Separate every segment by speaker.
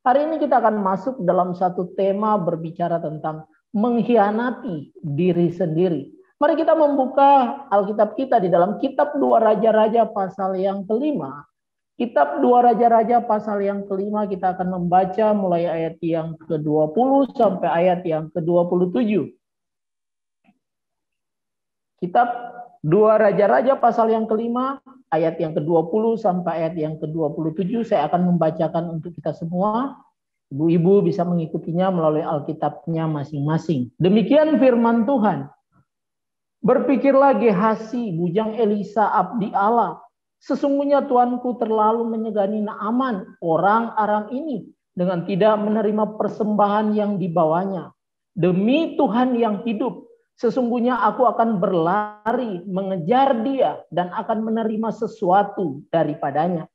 Speaker 1: Hari ini kita akan masuk dalam satu tema berbicara tentang mengkhianati diri sendiri. Mari kita membuka Alkitab kita di dalam kitab 2 Raja-Raja pasal yang kelima. Kitab 2 Raja-Raja pasal yang kelima kita akan membaca mulai ayat yang ke-20 sampai ayat yang ke-27. Kitab 2 Raja-Raja pasal yang kelima, ayat yang ke-20 sampai ayat yang ke-27. Saya akan membacakan untuk kita semua. Ibu-ibu bisa mengikutinya melalui Alkitabnya masing-masing. Demikian firman Tuhan. Berpikirlah Gehasi, bujang Elisa, abdi Allah. Sesungguhnya tuanku terlalu menyegani Naaman, orang Aram ini, dengan tidak menerima persembahan yang dibawanya. Demi Tuhan yang hidup, sesungguhnya aku akan berlari mengejar dia dan akan menerima sesuatu daripadanya.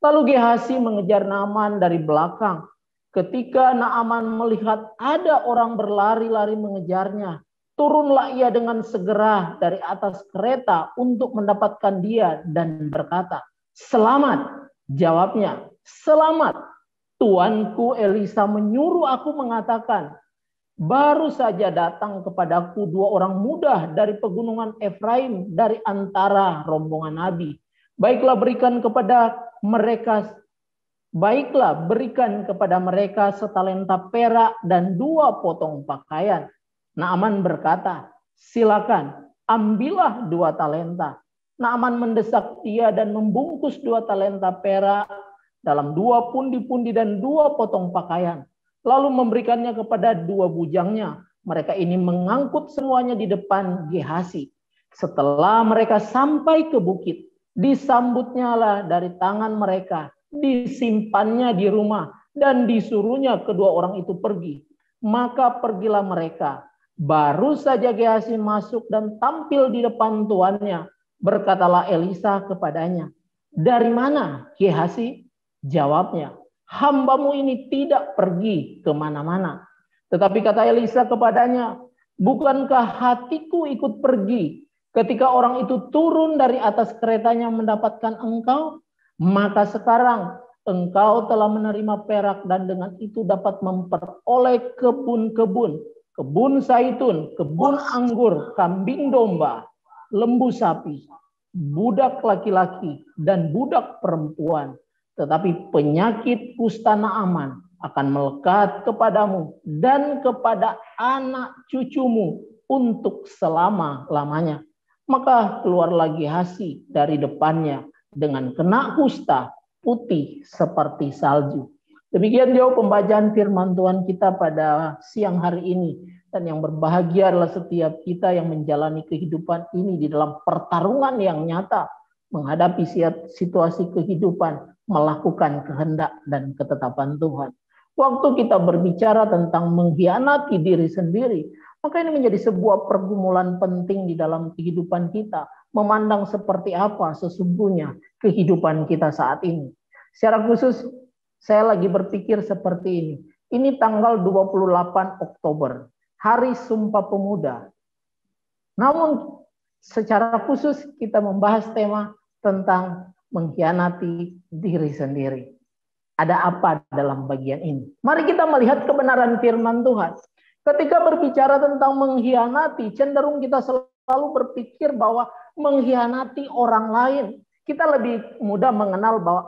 Speaker 1: Lalu Gehasi mengejar Naaman dari belakang. Ketika Naaman melihat ada orang berlari-lari mengejarnya, turunlah ia dengan segera dari atas kereta untuk mendapatkan dia dan berkata, "Selamat," jawabnya, "selamat. Tuanku Elisa menyuruh aku mengatakan, baru saja datang kepadaku 2 orang muda dari pegunungan Efraim dari antara rombongan Nabi. Baiklah berikan kepada mereka setalenta perak dan 2 potong pakaian." Naaman berkata, "Silakan, ambillah 2 talenta." Naaman mendesak dia dan membungkus 2 talenta perak dalam 2 pundi-pundi dan 2 potong pakaian. Lalu memberikannya kepada 2 bujangnya. Mereka ini mengangkut semuanya di depan Gehasi. Setelah mereka sampai ke bukit, disambutnya lah dari tangan mereka, disimpannya di rumah, dan disuruhnya kedua orang itu pergi. Maka pergilah mereka. Baru saja Gehasi masuk dan tampil di depan tuannya, berkatalah Elisa kepadanya, "Dari mana, Gehasi?" Jawabnya, "Hambamu ini tidak pergi kemana-mana." Tetapi kata Elisa kepadanya, "Bukankah hatiku ikut pergi ketika orang itu turun dari atas keretanya mendapatkan engkau? Maka sekarang engkau telah menerima perak dan dengan itu dapat memperoleh kebun-kebun, kebun zaitun, kebun anggur, kambing domba, lembu sapi, budak laki-laki, dan budak perempuan. Tetapi penyakit kusta Naaman akan melekat kepadamu dan kepada anak cucumu untuk selama-lamanya." Maka keluarlah Gehasi dari depannya dengan kena kusta putih seperti salju. Demikian jauh pembacaan firman Tuhan kita pada siang hari ini. Dan yang berbahagia adalah setiap kita yang menjalani kehidupan ini di dalam pertarungan yang nyata, menghadapi situasi kehidupan, melakukan kehendak dan ketetapan Tuhan. Waktu kita berbicara tentang mengkhianati diri sendiri, maka ini menjadi sebuah pergumulan penting di dalam kehidupan kita, memandang seperti apa sesungguhnya kehidupan kita saat ini. Secara khusus, saya lagi berpikir seperti ini. Ini tanggal 28 Oktober, Hari Sumpah Pemuda. Namun secara khusus kita membahas tema tentang mengkhianati diri sendiri. Ada apa dalam bagian ini? Mari kita melihat kebenaran firman Tuhan. Ketika berbicara tentang mengkhianati, cenderung kita selalu berpikir bahwa mengkhianati orang lain. Kita lebih mudah mengenal bahwa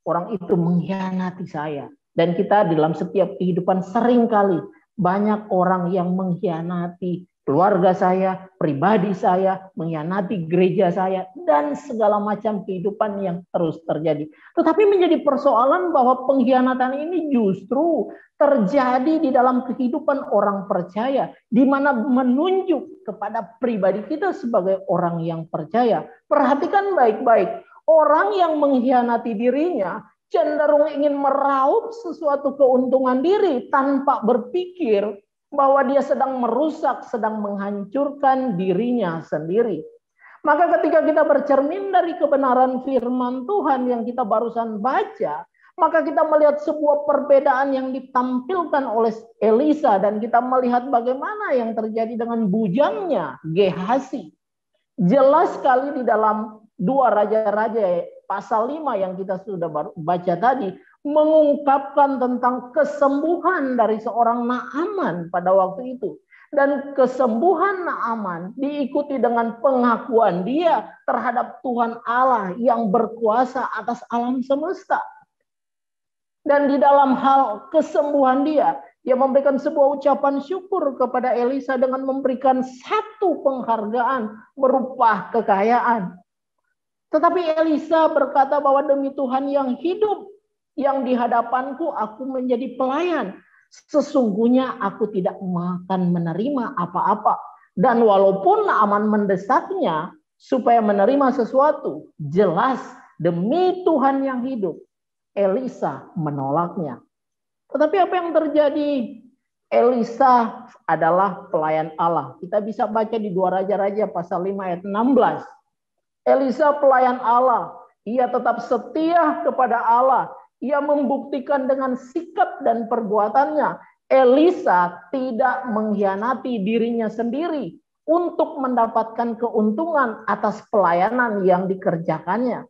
Speaker 1: orang itu mengkhianati saya. Dan kita dalam setiap kehidupan seringkali banyak orang yang mengkhianati keluarga saya, pribadi saya, mengkhianati gereja saya, dan segala macam kehidupan yang terus terjadi. Tetapi menjadi persoalan bahwa pengkhianatan ini justru terjadi di dalam kehidupan orang percaya, di mana menunjuk kepada pribadi kita sebagai orang yang percaya. Perhatikan baik-baik, orang yang mengkhianati dirinya cenderung ingin meraup sesuatu keuntungan diri tanpa berpikir bahwa dia sedang merusak, sedang menghancurkan dirinya sendiri. Maka ketika kita bercermin dari kebenaran firman Tuhan yang kita barusan baca, maka kita melihat sebuah perbedaan yang ditampilkan oleh Elisa, dan kita melihat bagaimana yang terjadi dengan bujangnya Gehasi. Jelas sekali di dalam 2 Raja-Raja pasal 5 yang kita sudah baca tadi, mengungkapkan tentang kesembuhan dari seorang Naaman pada waktu itu. Dan kesembuhan Naaman diikuti dengan pengakuan dia terhadap Tuhan Allah yang berkuasa atas alam semesta. Dan di dalam hal kesembuhan dia memberikan sebuah ucapan syukur kepada Elisa dengan memberikan satu penghargaan berupa kekayaan. Tetapi Elisa berkata bahwa demi Tuhan yang hidup, yang di hadapanku aku menjadi pelayan. Sesungguhnya aku tidak akan menerima apa-apa. Dan walaupun Naaman mendesaknya supaya menerima sesuatu, jelas demi Tuhan yang hidup, Elisa menolaknya. Tetapi apa yang terjadi? Elisa adalah pelayan Allah. Kita bisa baca di 2 Raja-Raja pasal 5 ayat 16. Elisa pelayan Allah. Ia tetap setia kepada Allah. Ia membuktikan dengan sikap dan perbuatannya. Elisa tidak mengkhianati dirinya sendiri untuk mendapatkan keuntungan atas pelayanan yang dikerjakannya.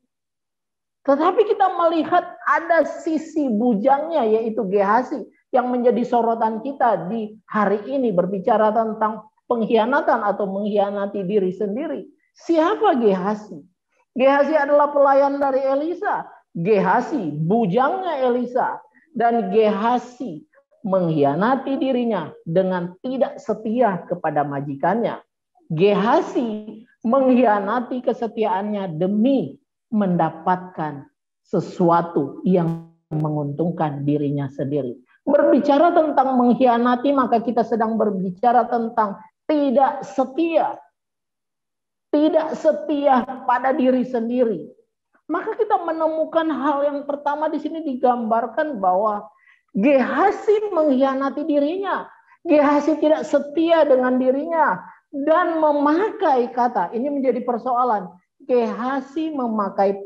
Speaker 1: Tetapi kita melihat ada sisi bujangnya, yaitu Gehazi, yang menjadi sorotan kita di hari ini berbicara tentang pengkhianatan atau mengkhianati diri sendiri. Siapa Gehazi? Gehazi adalah pelayan dari Elisa. Gehazi bujangnya Elisa. Dan Gehazi mengkhianati dirinya dengan tidak setia kepada majikannya. Gehazi mengkhianati kesetiaannya demi mendapatkan sesuatu yang menguntungkan dirinya sendiri. Berbicara tentang mengkhianati, maka kita sedang berbicara tentang tidak setia. Tidak setia pada diri sendiri. Maka kita menemukan hal yang pertama di sini digambarkan bahwa Gehazi mengkhianati dirinya. Gehazi tidak setia dengan dirinya dan memakai kata. Ini menjadi persoalan. Gehazi memakai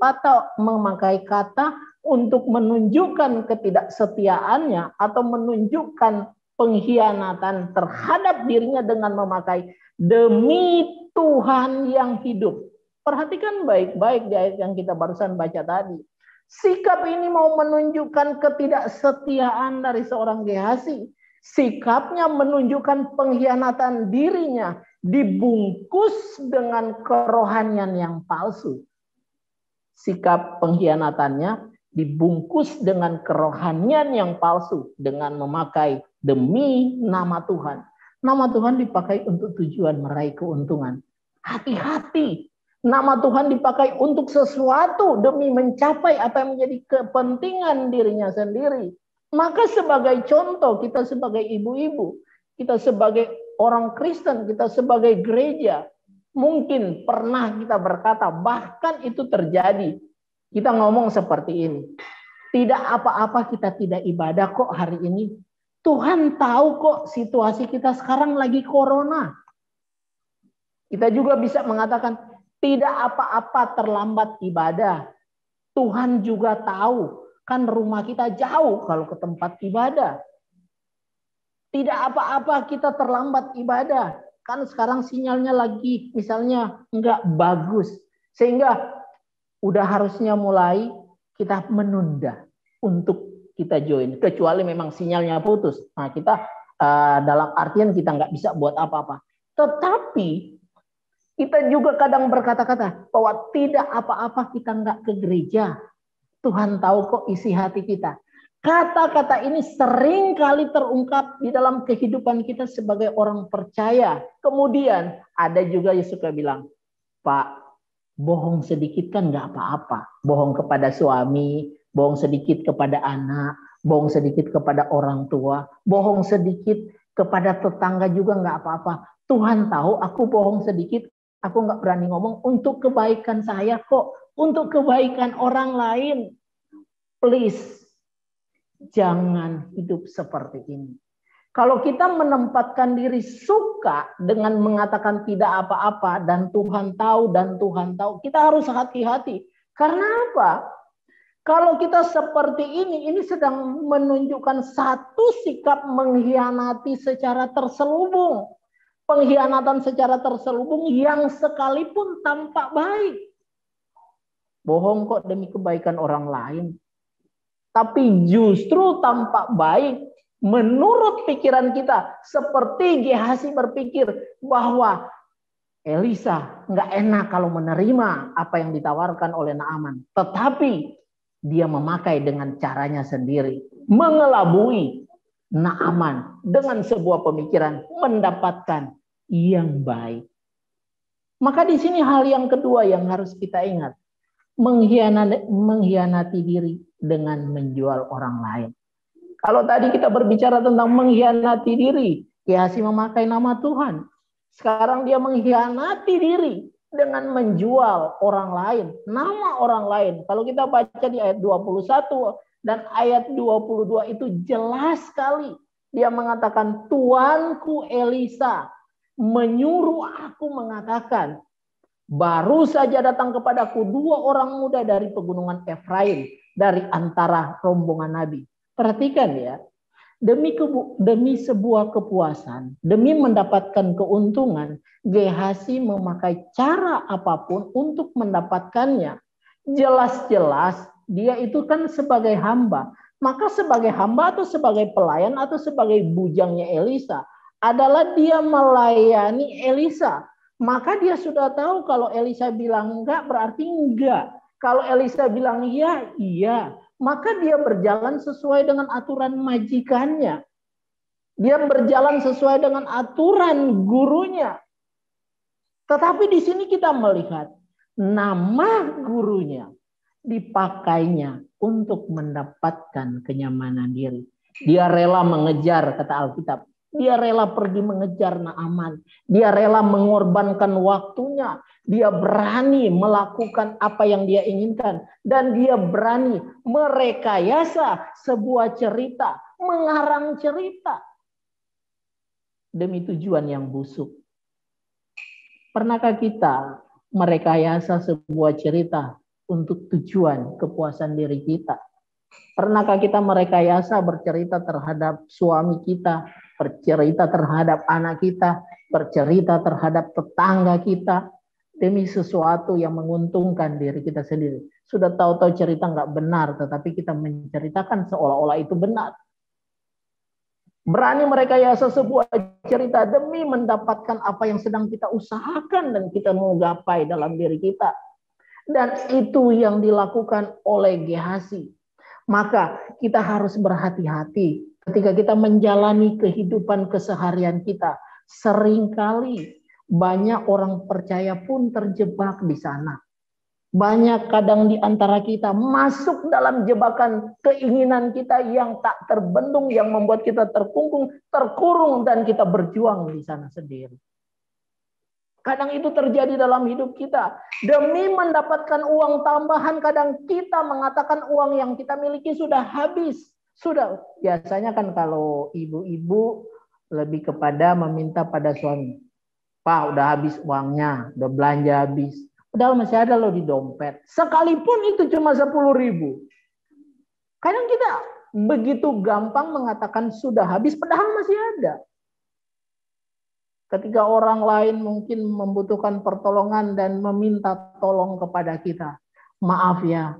Speaker 1: kata untuk menunjukkan ketidaksetiaannya atau menunjukkan pengkhianatan terhadap dirinya dengan memakai demi Tuhan yang hidup. Perhatikan baik-baik di ayat yang kita barusan baca tadi. Sikap ini mau menunjukkan ketidaksetiaan dari seorang Gehazi. Sikapnya menunjukkan pengkhianatan dirinya dibungkus dengan kerohanian yang palsu. Sikap pengkhianatannya dibungkus dengan kerohanian yang palsu dengan memakai demi nama Tuhan. Nama Tuhan dipakai untuk tujuan meraih keuntungan. Hati-hati. Nama Tuhan dipakai untuk sesuatu demi mencapai apa yang menjadi kepentingan dirinya sendiri. Maka sebagai contoh, kita sebagai ibu-ibu, kita sebagai orang Kristen, kita sebagai gereja, mungkin pernah kita berkata, bahkan itu terjadi. Kita ngomong seperti ini. Tidak apa-apa kita tidak ibadah kok hari ini. Tuhan tahu kok situasi kita sekarang lagi corona. Kita juga bisa mengatakan, tidak apa-apa terlambat ibadah. Tuhan juga tahu. Kan rumah kita jauh kalau ke tempat ibadah. Tidak apa-apa kita terlambat ibadah. Kan sekarang sinyalnya lagi misalnya enggak bagus. Sehingga udah harusnya mulai kita menunda untuk kita join. Kecuali memang sinyalnya putus. Nah kita dalam artian kita nggak bisa buat apa-apa. Tetapi kita juga kadang berkata-kata bahwa tidak apa-apa kita nggak ke gereja. Tuhan tahu kok isi hati kita. Kata-kata ini sering kali terungkap di dalam kehidupan kita sebagai orang percaya. Kemudian ada juga yang suka bilang, Pak, bohong sedikit kan nggak apa-apa. Bohong kepada suami, bohong sedikit kepada anak, bohong sedikit kepada orang tua, bohong sedikit kepada tetangga juga nggak apa-apa. Tuhan tahu aku bohong sedikit, aku nggak berani ngomong untuk kebaikan saya kok. Untuk kebaikan orang lain. Please, jangan hidup seperti ini. Kalau kita menempatkan diri suka dengan mengatakan tidak apa-apa dan Tuhan tahu, kita harus hati-hati. Karena apa? Kalau kita seperti ini sedang menunjukkan satu sikap mengkhianati secara terselubung. Pengkhianatan secara terselubung yang sekalipun tampak baik. Bohong kok demi kebaikan orang lain. tapi justru tampak baik menurut pikiran kita. Seperti Gehazi berpikir bahwa Elisa nggak enak kalau menerima apa yang ditawarkan oleh Naaman. Tetapi dia memakai dengan caranya sendiri. Mengelabui Naaman dengan sebuah pemikiran mendapatkan yang baik. Maka di sini hal yang kedua yang harus kita ingat. Mengkhianati diri dengan menjual orang lain. Kalau tadi kita berbicara tentang mengkhianati diri, Gehazi memakai nama Tuhan. Sekarang dia mengkhianati diri dengan menjual orang lain, nama orang lain. Kalau kita baca di ayat 21 dan ayat 22 itu jelas sekali. Dia mengatakan, Tuanku Elisa menyuruh aku mengatakan, baru saja datang kepadaku 2 orang muda dari pegunungan Efraim, dari antara rombongan Nabi. Perhatikan ya, demi sebuah kepuasan, demi mendapatkan keuntungan, Gehazi memakai cara apapun untuk mendapatkannya. Jelas-jelas dia itu kan sebagai hamba. Maka sebagai hamba atau sebagai pelayan atau sebagai bujangnya Elisa adalah dia melayani Elisa. Maka dia sudah tahu kalau Elisa bilang enggak berarti enggak. Kalau Elisa bilang iya, iya. Maka dia berjalan sesuai dengan aturan majikannya. Dia berjalan sesuai dengan aturan gurunya. Tetapi di sini kita melihat nama gurunya dipakainya untuk mendapatkan kenyamanan diri. Dia rela mengejar, kata Alkitab. Dia rela pergi mengejar Naaman. Dia rela mengorbankan waktunya. Dia berani melakukan apa yang dia inginkan. Dan dia berani merekayasa sebuah cerita. Mengarang cerita. Demi tujuan yang busuk. Pernahkah kita merekayasa sebuah cerita untuk tujuan kepuasan diri kita? Pernahkah kita merekayasa bercerita terhadap suami kita, bercerita terhadap anak kita, bercerita terhadap tetangga kita, demi sesuatu yang menguntungkan diri kita sendiri? Sudah tahu-tahu cerita nggak benar, tetapi kita menceritakan seolah-olah itu benar. Berani merekayasa sebuah cerita demi mendapatkan apa yang sedang kita usahakan dan kita mau gapai dalam diri kita. Dan itu yang dilakukan oleh Gehazi. Maka kita harus berhati-hati ketika kita menjalani kehidupan keseharian kita. Seringkali banyak orang percaya pun terjebak di sana. Banyak kadang di antara kita masuk dalam jebakan keinginan kita yang tak terbendung, yang membuat kita terkungkung, terkurung, dan kita berjuang di sana sendiri. Kadang itu terjadi dalam hidup kita. Demi mendapatkan uang tambahan, kadang kita mengatakan uang yang kita miliki sudah habis. Sudah, biasanya kan kalau ibu-ibu lebih kepada meminta pada suami. Pak, udah habis uangnya, udah belanja habis. Padahal masih ada loh di dompet. Sekalipun itu cuma 10.000. Kadang kita begitu gampang mengatakan sudah habis, padahal masih ada. Ketika orang lain mungkin membutuhkan pertolongan dan meminta tolong kepada kita. Maaf ya,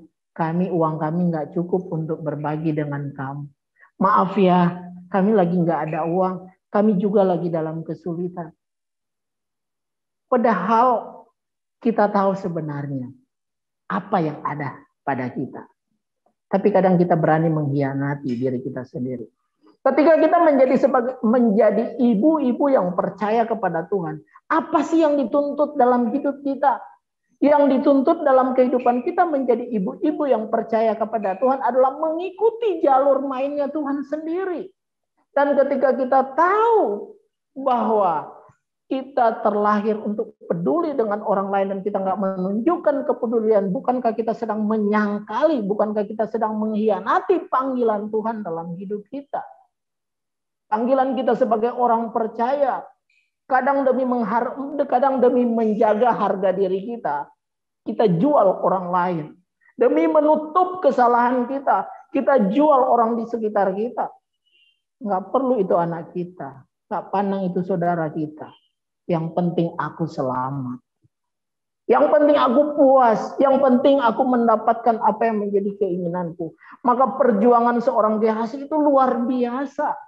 Speaker 1: uang kami nggak cukup untuk berbagi dengan kamu. Maaf ya, kami lagi nggak ada uang. Kami juga lagi dalam kesulitan. Padahal kita tahu sebenarnya apa yang ada pada kita. Tapi kadang kita berani mengkhianati diri kita sendiri. Ketika kita menjadi ibu-ibu yang percaya kepada Tuhan, apa sih yang dituntut dalam hidup kita? Yang dituntut dalam kehidupan kita menjadi ibu-ibu yang percaya kepada Tuhan adalah mengikuti jalur mainnya Tuhan sendiri. Dan ketika kita tahu bahwa kita terlahir untuk peduli dengan orang lain dan kita nggak menunjukkan kepedulian, bukankah kita sedang menyangkali, bukankah kita sedang mengkhianati panggilan Tuhan dalam hidup kita? Panggilan kita sebagai orang percaya, kadang demi menjaga harga diri kita, kita jual orang lain. Demi menutup kesalahan kita jual orang di sekitar kita. Nggak perlu itu anak kita, nggak pandang itu saudara kita. Yang penting aku selamat. Yang penting aku puas, yang penting aku mendapatkan apa yang menjadi keinginanku. Maka perjuangan seorang Gehazi itu luar biasa.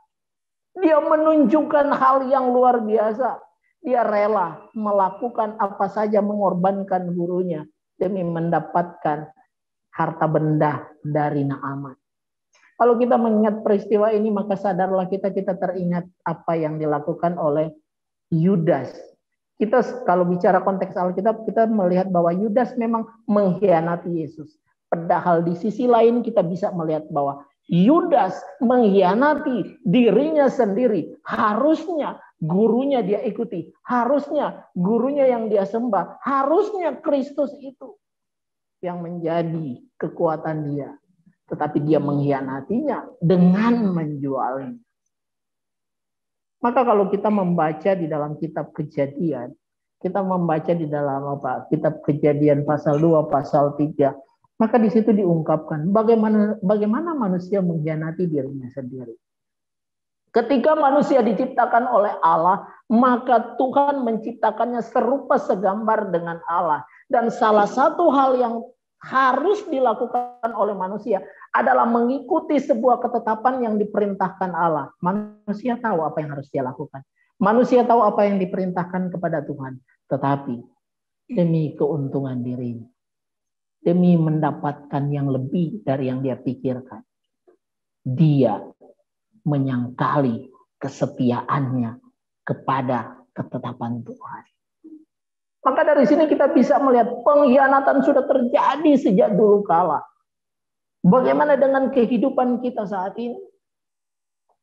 Speaker 1: Dia menunjukkan hal yang luar biasa. Dia rela melakukan apa saja, mengorbankan gurunya demi mendapatkan harta benda dari Naaman. Kalau kita mengingat peristiwa ini, maka sadarlah kita teringat apa yang dilakukan oleh Yudas. Kita kalau bicara konteks Alkitab, kita melihat bahwa Yudas memang mengkhianati Yesus. Padahal di sisi lain kita bisa melihat bahwa Yudas mengkhianati dirinya sendiri. Harusnya gurunya dia ikuti. Harusnya gurunya yang dia sembah. Harusnya Kristus itu yang menjadi kekuatan dia. Tetapi dia mengkhianatinya dengan menjualnya. Maka kalau kita membaca di dalam kitab Kejadian, kita membaca di dalam kitab Kejadian pasal 2, pasal 3, maka di situ diungkapkan bagaimana manusia mengkhianati dirinya sendiri. Ketika manusia diciptakan oleh Allah, maka Tuhan menciptakannya serupa segambar dengan Allah. Dan salah satu hal yang harus dilakukan oleh manusia adalah mengikuti sebuah ketetapan yang diperintahkan Allah. Manusia tahu apa yang harus dia lakukan. Manusia tahu apa yang diperintahkan kepada Tuhan. Tetapi demi keuntungan dirinya, demi mendapatkan yang lebih dari yang dia pikirkan, dia menyangkali kesetiaannya kepada ketetapan Tuhan. Maka dari sini kita bisa melihat pengkhianatan sudah terjadi sejak dulu kala. Bagaimana dengan kehidupan kita saat ini?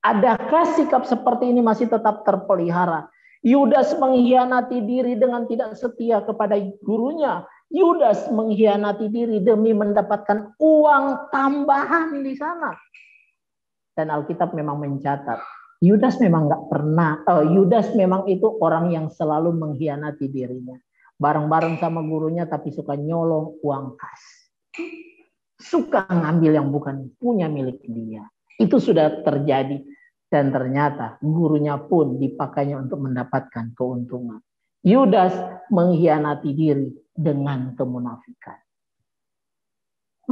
Speaker 1: Adakah sikap seperti ini masih tetap terpelihara? Yudas mengkhianati diri dengan tidak setia kepada gurunya. Yudas mengkhianati diri demi mendapatkan uang tambahan di sana. Dan Alkitab memang mencatat, Yudas memang Yudas memang itu orang yang selalu mengkhianati dirinya. Bareng-bareng sama gurunya tapi suka nyolong uang kas. Suka ngambil yang bukan punya milik dia. Itu sudah terjadi. Dan ternyata gurunya pun dipakainya untuk mendapatkan keuntungan. Yudas mengkhianati diri dengan kemunafikan.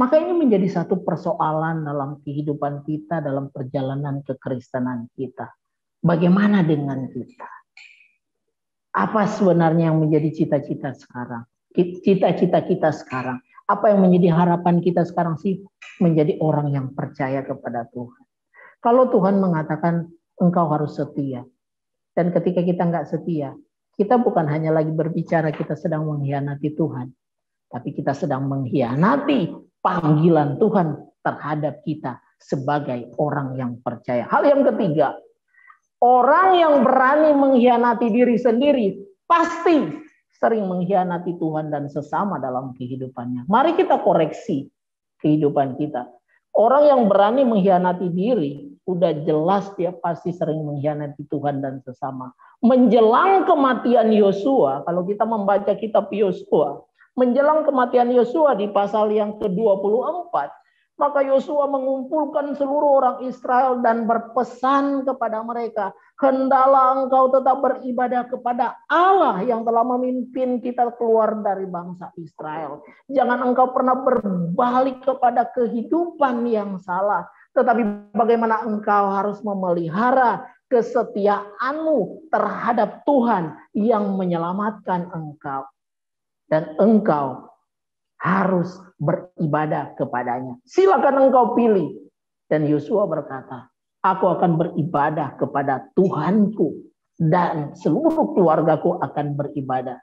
Speaker 1: Maka ini menjadi satu persoalan dalam kehidupan kita, dalam perjalanan kekristenan kita. Bagaimana dengan kita? Apa sebenarnya yang menjadi cita-cita sekarang? Cita-cita kita sekarang. Apa yang menjadi harapan kita sekarang sih? Menjadi orang yang percaya kepada Tuhan. Kalau Tuhan mengatakan engkau harus setia. Dan ketika kita nggak setia, kita bukan hanya lagi berbicara kita sedang mengkhianati Tuhan. Tapi kita sedang mengkhianati panggilan Tuhan terhadap kita sebagai orang yang percaya. Hal yang ketiga, orang yang berani mengkhianati diri sendiri pasti sering mengkhianati Tuhan dan sesama dalam kehidupannya. Mari kita koreksi kehidupan kita. Orang yang berani mengkhianati diri, udah jelas dia pasti sering mengkhianati Tuhan dan sesama. Menjelang kematian Yosua, kalau kita membaca kitab Yosua, menjelang kematian Yosua di pasal yang ke-24, maka Yosua mengumpulkan seluruh orang Israel dan berpesan kepada mereka, hendaklah engkau tetap beribadah kepada Allah yang telah memimpin kita keluar dari bangsa Israel. Jangan engkau pernah berbalik kepada kehidupan yang salah, tetapi bagaimana engkau harus memelihara kesetiaanmu terhadap Tuhan yang menyelamatkan engkau. Dan engkau harus beribadah kepadanya. Silakan engkau pilih. Dan Yosua berkata, aku akan beribadah kepada Tuhanku dan seluruh keluargaku akan beribadah.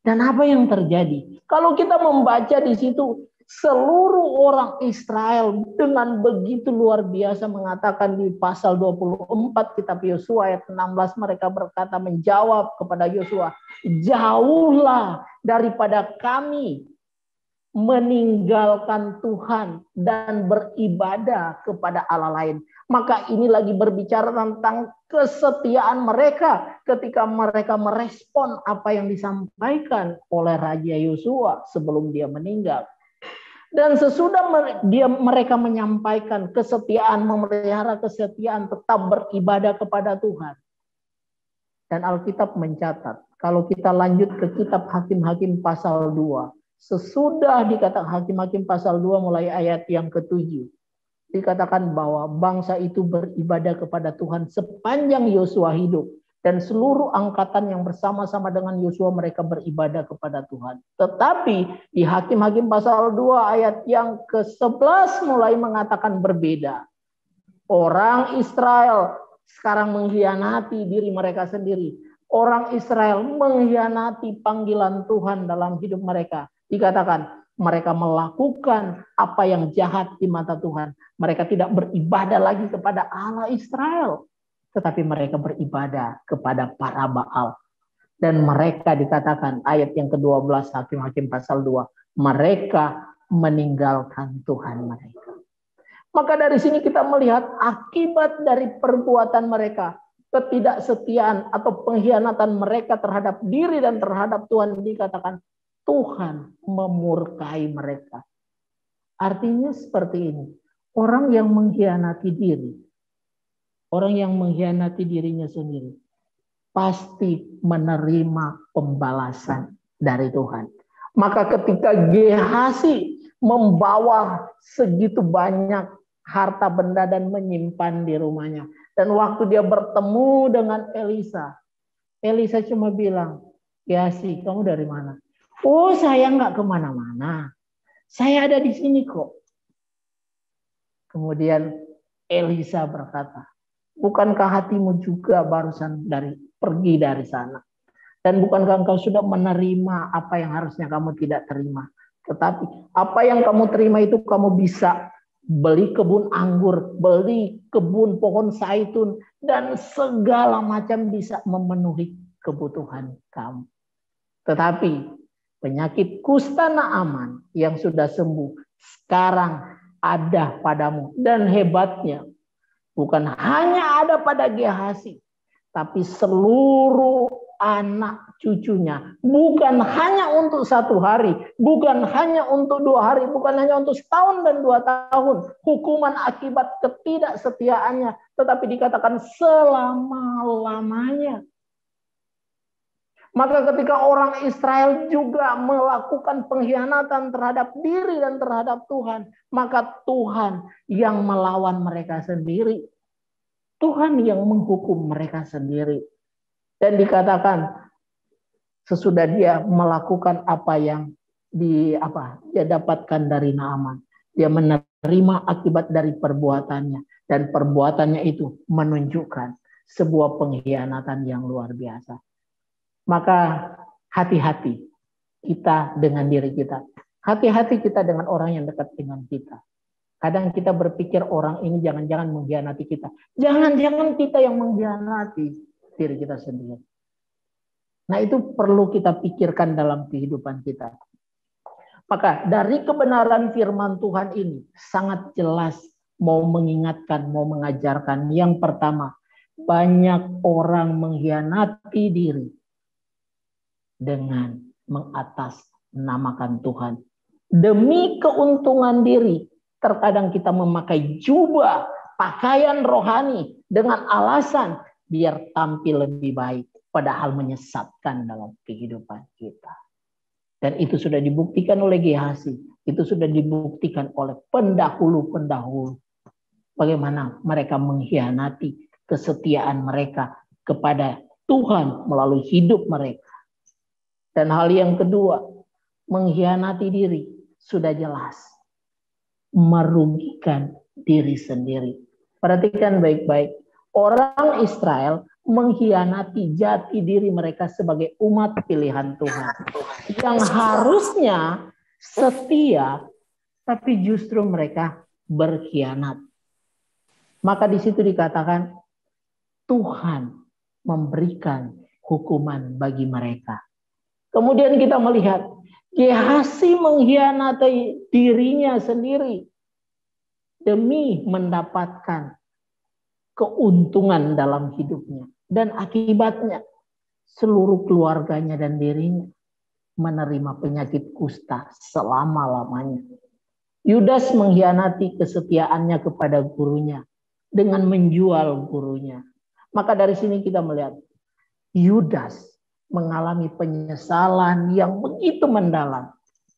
Speaker 1: Dan apa yang terjadi? Kalau kita membaca di situ, seluruh orang Israel dengan begitu luar biasa mengatakan di pasal 24 kitab Yosua ayat 16, mereka berkata menjawab kepada Yosua, jauhlah daripada kami meninggalkan Tuhan dan beribadah kepada Allah lain. Maka ini lagi berbicara tentang kesetiaan mereka ketika mereka merespon apa yang disampaikan oleh Raja Yosua sebelum dia meninggal. Dan sesudah mereka menyampaikan kesetiaan, memelihara kesetiaan, tetap beribadah kepada Tuhan. Dan Alkitab mencatat Kalau kita lanjut ke kitab Hakim-Hakim pasal 2. Sesudah dikatakan Hakim-Hakim pasal 2 mulai ayat yang ke-7. Dikatakan bahwa bangsa itu beribadah kepada Tuhan sepanjang Yosua hidup. Dan seluruh angkatan yang bersama-sama dengan Yosua mereka beribadah kepada Tuhan. Tetapi di Hakim-Hakim pasal 2 ayat yang ke-11 mulai mengatakan berbeda. Orang Israel sekarang mengkhianati diri mereka sendiri. Orang Israel mengkhianati panggilan Tuhan dalam hidup mereka. Dikatakan mereka melakukan apa yang jahat di mata Tuhan. Mereka tidak beribadah lagi kepada Allah Israel. Tetapi mereka beribadah kepada para Baal. Dan mereka dikatakan ayat yang ke-12 Hakim-Hakim pasal 2. Mereka meninggalkan Tuhan mereka. Maka dari sini kita melihat akibat dari perbuatan mereka. Ketidaksetiaan atau pengkhianatan mereka terhadap diri dan terhadap Tuhan. Dikatakan Tuhan memurkai mereka. Artinya seperti ini. Orang yang mengkhianati diri. Orang yang mengkhianati dirinya sendiri. Pasti menerima pembalasan dari Tuhan. Maka ketika Gehazi membawa segitu banyak harta benda dan menyimpan di rumahnya. Dan waktu dia bertemu dengan Elisa. Elisa cuma bilang, Gehazi, kamu dari mana? Oh, saya nggak kemana-mana. Saya ada di sini kok. Kemudian Elisa berkata, bukankah hatimu juga barusan pergi dari sana? Dan bukankah engkau sudah menerima apa yang harusnya kamu tidak terima? Tetapi apa yang kamu terima itu kamu bisa beli kebun anggur, beli kebun pohon zaitun, dan segala macam bisa memenuhi kebutuhan kamu. Tetapi penyakit kusta Naaman yang sudah sembuh sekarang ada padamu. Dan hebatnya bukan hanya ada pada Gehazi, tapi seluruh anak cucunya. Bukan hanya untuk 1 hari, bukan hanya untuk 2 hari, bukan hanya untuk setahun dan 2 tahun. Hukuman akibat ketidaksetiaannya, tetapi dikatakan selama-lamanya. Maka ketika orang Israel juga melakukan pengkhianatan terhadap diri dan terhadap Tuhan, maka Tuhan yang melawan mereka sendiri. Tuhan yang menghukum mereka sendiri. Dan dikatakan sesudah dia melakukan apa yang dia dapatkan dari Naaman. Dia menerima akibat dari perbuatannya. Dan perbuatannya itu menunjukkan sebuah pengkhianatan yang luar biasa. Maka hati-hati kita dengan diri kita. Hati-hati kita dengan orang yang dekat dengan kita. Kadang kita berpikir orang ini jangan-jangan mengkhianati kita. Jangan-jangan kita yang mengkhianati diri kita sendiri. Nah, itu perlu kita pikirkan dalam kehidupan kita. Maka dari kebenaran firman Tuhan ini sangat jelas mau mengingatkan, mau mengajarkan. Yang pertama, banyak orang mengkhianati diri dengan mengatasnamakan Tuhan. Demi keuntungan diri, terkadang kita memakai jubah, pakaian rohani dengan alasan biar tampil lebih baik, padahal menyesatkan dalam kehidupan kita. Dan itu sudah dibuktikan oleh Gehazi, itu sudah dibuktikan oleh pendahulu-pendahulu. Bagaimana mereka mengkhianati kesetiaan mereka kepada Tuhan melalui hidup mereka. Dan hal yang kedua, mengkhianati diri sudah jelas merugikan diri sendiri. Perhatikan baik-baik. Orang Israel mengkhianati jati diri mereka sebagai umat pilihan Tuhan. Yang harusnya setia, tapi justru mereka berkhianat. Maka di situ dikatakan Tuhan memberikan hukuman bagi mereka. Kemudian kita melihat Gehazi mengkhianati dirinya sendiri demi mendapatkan keuntungan dalam hidupnya. Dan akibatnya seluruh keluarganya dan dirinya menerima penyakit kusta selama-lamanya. Yudas mengkhianati kesetiaannya kepada gurunya dengan menjual gurunya. Maka dari sini kita melihat Yudas mengalami penyesalan yang begitu mendalam.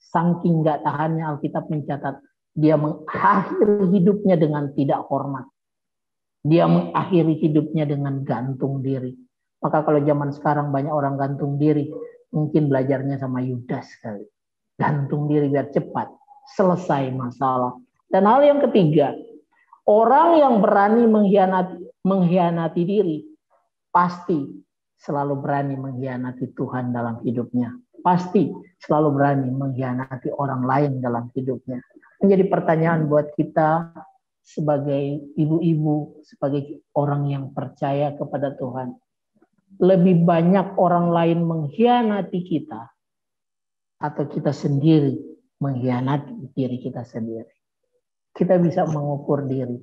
Speaker 1: Saking gak tahannya Alkitab mencatat, dia mengakhiri hidupnya dengan tidak hormat. Dia mengakhiri hidupnya dengan gantung diri. Maka kalau zaman sekarang banyak orang gantung diri, mungkin belajarnya sama Yudas kali. Gantung diri biar cepat selesai masalah. Dan hal yang ketiga, orang yang berani mengkhianati diri pasti selalu berani mengkhianati Tuhan dalam hidupnya. Pasti selalu berani mengkhianati orang lain dalam hidupnya. Menjadi pertanyaan buat kita sebagai ibu-ibu, sebagai orang yang percaya kepada Tuhan. Lebih banyak orang lain mengkhianati kita atau kita sendiri mengkhianati diri kita sendiri. Kita bisa mengukur diri.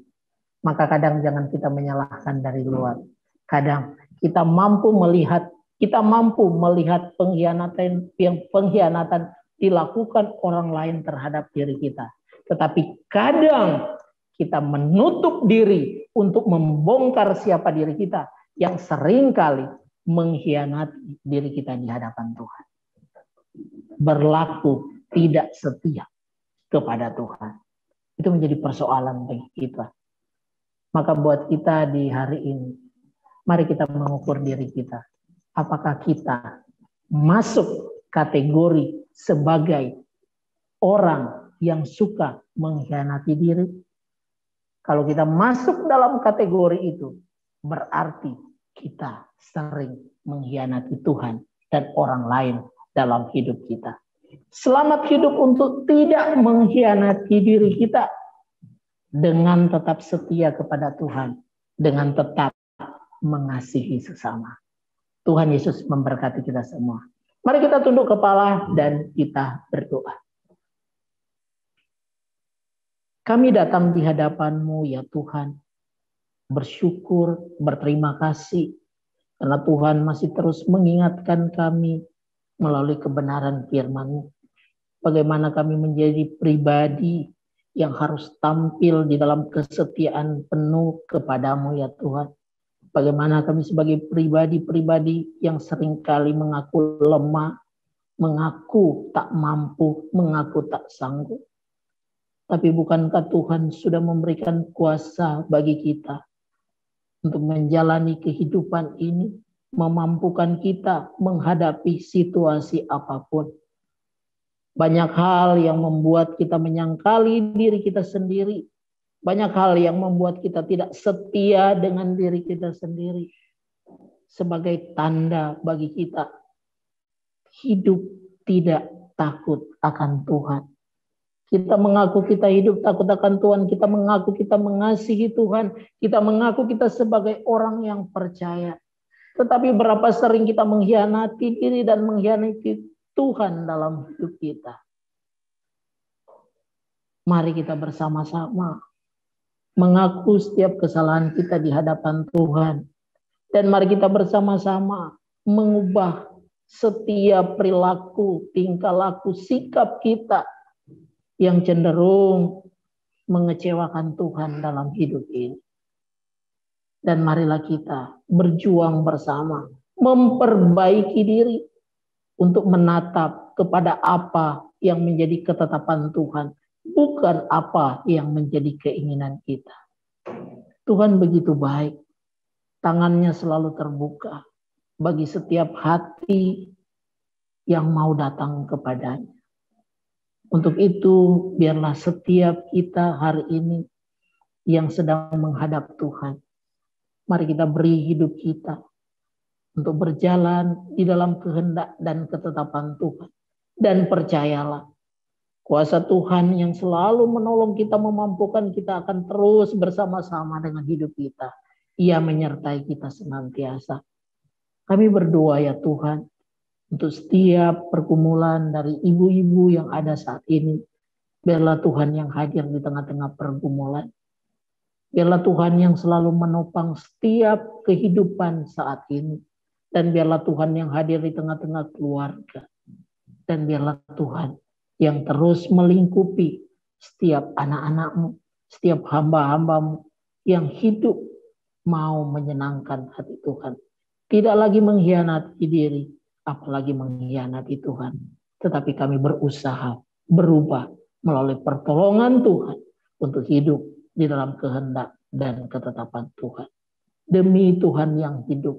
Speaker 1: Maka kadang jangan kita menyalahkan dari luar. Kadang kita mampu melihat pengkhianatan dilakukan orang lain terhadap diri kita. Tetapi kadang kita menutup diri untuk membongkar siapa diri kita yang seringkali mengkhianati diri kita di hadapan Tuhan. Berlaku tidak setia kepada Tuhan. Itu menjadi persoalan bagi kita. Maka buat kita di hari ini, mari kita mengukur diri kita. Apakah kita masuk kategori sebagai orang yang suka mengkhianati diri? Kalau kita masuk dalam kategori itu, berarti kita sering mengkhianati Tuhan dan orang lain dalam hidup kita. Selamat hidup untuk tidak mengkhianati diri kita dengan tetap setia kepada Tuhan, dengan tetap mengasihi sesama. Tuhan Yesus memberkati kita semua. Mari kita tunduk kepala dan kita berdoa. Kami datang di hadapan-Mu ya Tuhan, bersyukur, berterima kasih, karena Tuhan masih terus mengingatkan kami melalui kebenaran firman-Mu. Bagaimana kami menjadi pribadi yang harus tampil di dalam kesetiaan penuh kepada-Mu ya Tuhan. Bagaimana kami sebagai pribadi-pribadi yang seringkali mengaku lemah, mengaku tak mampu, mengaku tak sanggup. Tapi bukankah Tuhan sudah memberikan kuasa bagi kita untuk menjalani kehidupan ini, memampukan kita menghadapi situasi apapun. Banyak hal yang membuat kita menyangkali diri kita sendiri. Banyak hal yang membuat kita tidak setia dengan diri kita sendiri. Sebagai tanda bagi kita, hidup tidak takut akan Tuhan. Kita mengaku kita hidup takut akan Tuhan. Kita mengaku kita mengasihi Tuhan. Kita mengaku kita sebagai orang yang percaya. Tetapi berapa sering kita mengkhianati diri dan mengkhianati Tuhan dalam hidup kita. Mari kita bersama-sama mengaku setiap kesalahan kita di hadapan Tuhan. Dan mari kita bersama-sama mengubah setiap perilaku, tingkah laku, sikap kita yang cenderung mengecewakan Tuhan dalam hidup ini. Dan marilah kita berjuang bersama, memperbaiki diri untuk menatap kepada apa yang menjadi ketetapan Tuhan, bukan apa yang menjadi keinginan kita. Tuhan begitu baik, tangannya selalu terbuka bagi setiap hati yang mau datang kepadanya. Untuk itu, biarlah setiap kita hari ini yang sedang menghadap Tuhan, mari kita beri hidup kita untuk berjalan di dalam kehendak dan ketetapan Tuhan. Dan percayalah, kuasa Tuhan yang selalu menolong kita, memampukan kita akan terus bersama-sama dengan hidup kita. Ia menyertai kita senantiasa. Kami berdoa ya Tuhan, untuk setiap pergumulan dari ibu-ibu yang ada saat ini. Biarlah Tuhan yang hadir di tengah-tengah pergumulan. Biarlah Tuhan yang selalu menopang setiap kehidupan saat ini. Dan biarlah Tuhan yang hadir di tengah-tengah keluarga. Dan biarlah Tuhan yang terus melingkupi setiap anak-anak-Mu, setiap hamba-hamba-Mu yang hidup mau menyenangkan hati Tuhan. Tidak lagi mengkhianati diri, apalagi mengkhianati Tuhan. Tetapi kami berusaha berubah melalui pertolongan Tuhan untuk hidup di dalam kehendak dan ketetapan Tuhan. Demi Tuhan yang hidup,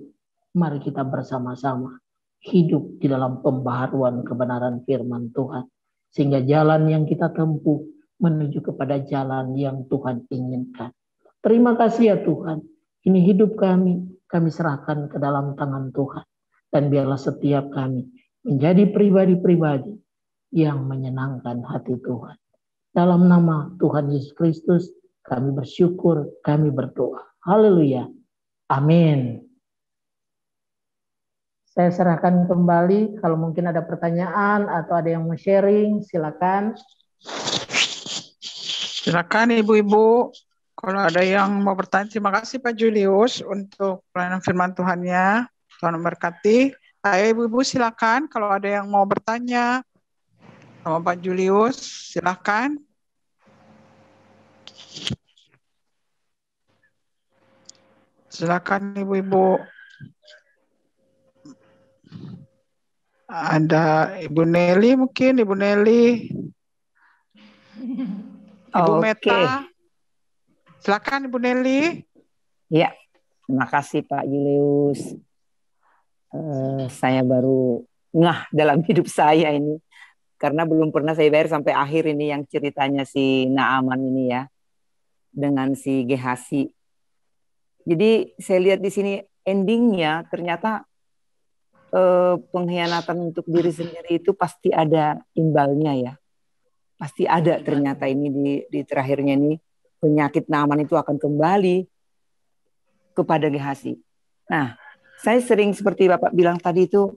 Speaker 1: mari kita bersama-sama hidup di dalam pembaharuan kebenaran firman Tuhan. Sehingga jalan yang kita tempuh menuju kepada jalan yang Tuhan inginkan. Terima kasih ya Tuhan. Ini hidup kami serahkan ke dalam tangan Tuhan. Dan biarlah setiap kami menjadi pribadi-pribadi yang menyenangkan hati Tuhan. Dalam nama Tuhan Yesus Kristus, kami bersyukur, kami berdoa. Haleluya. Amin. Saya serahkan kembali, kalau mungkin ada pertanyaan atau ada yang mau sharing, silakan.
Speaker 2: Silakan ibu-ibu, kalau ada yang mau bertanya. Terima kasih Pak Julius untuk pelayanan firman Tuhannya. Tuhan memberkati. Ayo ibu-ibu silakan, kalau ada yang mau bertanya sama Pak Julius, silakan. Silakan ibu-ibu. Ada Ibu Nelly mungkin, Ibu Nelly. Ibu Meta. Silakan Ibu Nelly.
Speaker 3: Ya, terima kasih Pak Julius. Saya baru ngah dalam hidup saya ini. Karena belum pernah saya bayar sampai akhir ini yang ceritanya si Naaman ini ya. Dengan si Gehasi. Jadi saya lihat di sini endingnya ternyata pengkhianatan untuk diri sendiri itu pasti ada imbalnya ya. Pasti ada ternyata ini di terakhirnya ini penyakit Naaman itu akan kembali kepada Gehasi. Nah, saya sering seperti Bapak bilang tadi itu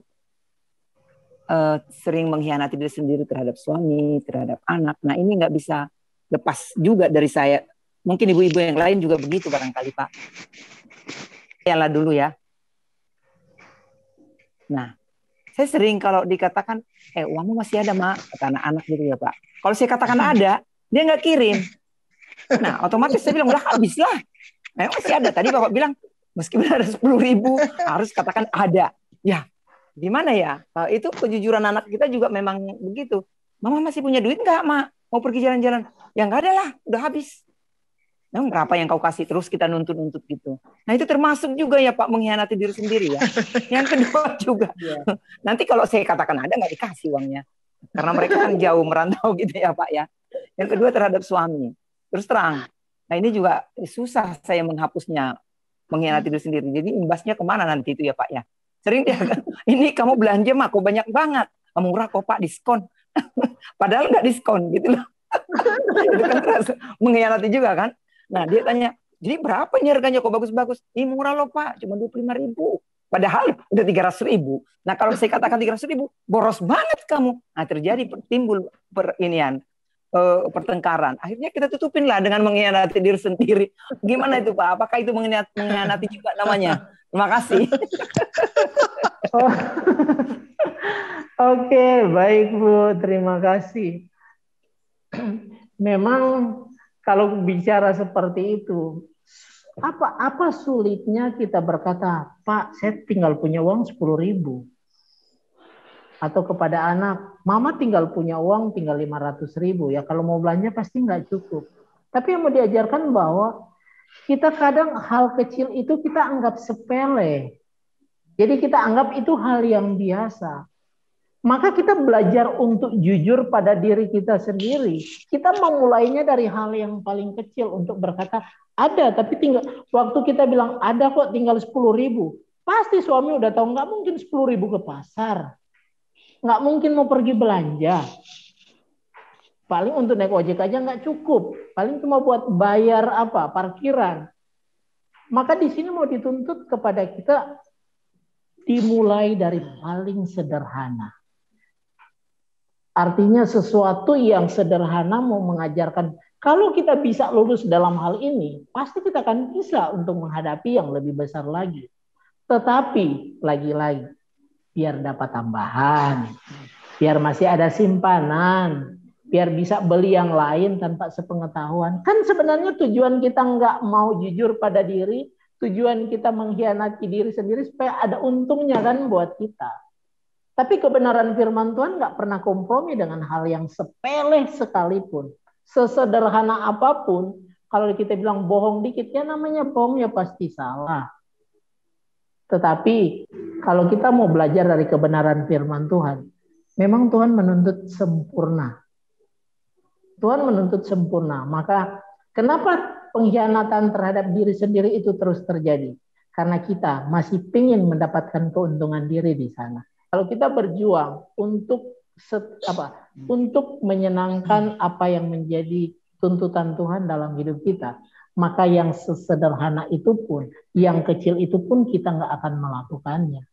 Speaker 3: sering mengkhianati diri sendiri terhadap suami, terhadap anak. Nah, ini nggak bisa lepas juga dari saya. Mungkin ibu-ibu yang lain juga begitu barangkali Pak. Yalah dulu ya. Nah, saya sering kalau dikatakan, uangmu masih ada Mak, kata anak-anak gitu ya Pak. Kalau saya katakan ada, dia nggak kirim. Nah, otomatis saya bilang, udah habis lah. Masih ada. Tadi Bapak bilang, meskipun ada 10.000, harus katakan ada. Ya, gimana ya? Itu kejujuran anak kita juga memang begitu. Mama masih punya duit nggak Mak? Mau pergi jalan-jalan? Ya nggak ada lah, udah habis. Nah, berapa yang kau kasih? Terus kita nuntut-nuntut gitu. Nah, itu termasuk juga ya Pak, mengkhianati diri sendiri ya. Yang kedua juga, nanti kalau saya katakan ada, nggak dikasih uangnya. Karena mereka kan jauh merantau gitu ya Pak ya. Yang kedua terhadap suami. Terus terang. Nah, ini juga susah saya menghapusnya, mengkhianati diri sendiri. Jadi imbasnya kemana nanti itu ya Pak ya. Sering dia, ini kamu belanja Mak, kok banyak banget. Murah kok Pak, diskon. Padahal nggak diskon gitu loh. Itu kan terasa mengkhianati juga kan. Nah, dia tanya, jadi berapa ini harganya kok bagus-bagus? Ini murah loh Pak, cuma 25.000. Padahal udah 300.000. Nah, kalau saya katakan 300.000, boros banget kamu. Nah, terjadi timbul pertengkaran. Akhirnya kita tutupin lah dengan mengkhianati diri sendiri. Gimana itu Pak? Apakah itu mengkhianati juga namanya? Terima kasih.
Speaker 1: Oke, baik Bu, terima kasih. Memang kalau bicara seperti itu, apa sulitnya kita berkata, Pak, saya tinggal punya uang 10.000. Atau kepada anak, Mama tinggal punya uang tinggal 500.000. Ya kalau mau belanja pasti nggak cukup. Tapi yang mau diajarkan bahwa kita kadang hal kecil itu kita anggap sepele. Jadi kita anggap itu hal yang biasa. Maka kita belajar untuk jujur pada diri kita sendiri. Kita memulainya dari hal yang paling kecil untuk berkata, ada, tapi tinggal waktu kita bilang ada kok tinggal 10.000. Pasti suami udah tahu nggak mungkin 10.000 ke pasar. Nggak mungkin mau pergi belanja. Paling untuk naik ojek aja nggak cukup. Paling cuma buat bayar parkiran. Maka di sini mau dituntut kepada kita dimulai dari paling sederhana. Artinya sesuatu yang sederhana mau mengajarkan, kalau kita bisa lulus dalam hal ini, pasti kita akan bisa untuk menghadapi yang lebih besar lagi. Tetapi lagi-lagi, biar dapat tambahan, biar masih ada simpanan, biar bisa beli yang lain tanpa sepengetahuan. Kan sebenarnya tujuan kita nggak mau jujur pada diri, tujuan kita mengkhianati diri sendiri supaya ada untungnya kan buat kita. Tapi kebenaran firman Tuhan nggak pernah kompromi dengan hal yang sepele sekalipun. Sesederhana apapun, kalau kita bilang bohong dikit, ya namanya bohong ya pasti salah. Tetapi kalau kita mau belajar dari kebenaran firman Tuhan, memang Tuhan menuntut sempurna. Tuhan menuntut sempurna. Maka kenapa pengkhianatan terhadap diri sendiri itu terus terjadi? Karena kita masih ingin mendapatkan keuntungan diri di sana. Kalau kita berjuang untuk menyenangkan apa yang menjadi tuntutan Tuhan dalam hidup kita, maka yang sesederhana itu pun, yang kecil itu pun kita nggak akan melakukannya.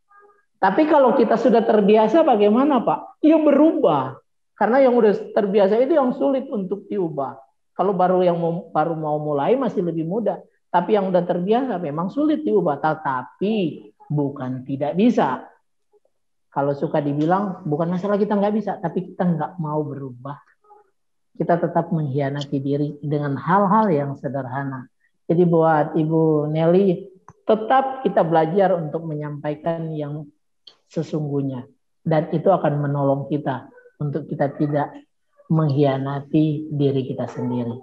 Speaker 1: Tapi kalau kita sudah terbiasa, bagaimana Pak? Ya berubah. Karena yang udah terbiasa itu yang sulit untuk diubah. Kalau baru mau mulai masih lebih mudah. Tapi yang udah terbiasa memang sulit diubah. Tetapi bukan tidak bisa. Kalau suka dibilang, bukan masalah kita nggak bisa, tapi kita nggak mau berubah. Kita tetap mengkhianati diri dengan hal-hal yang sederhana. Jadi buat Ibu Nelly, tetap kita belajar untuk menyampaikan yang sesungguhnya. Dan itu akan menolong kita untuk kita tidak mengkhianati diri kita sendiri.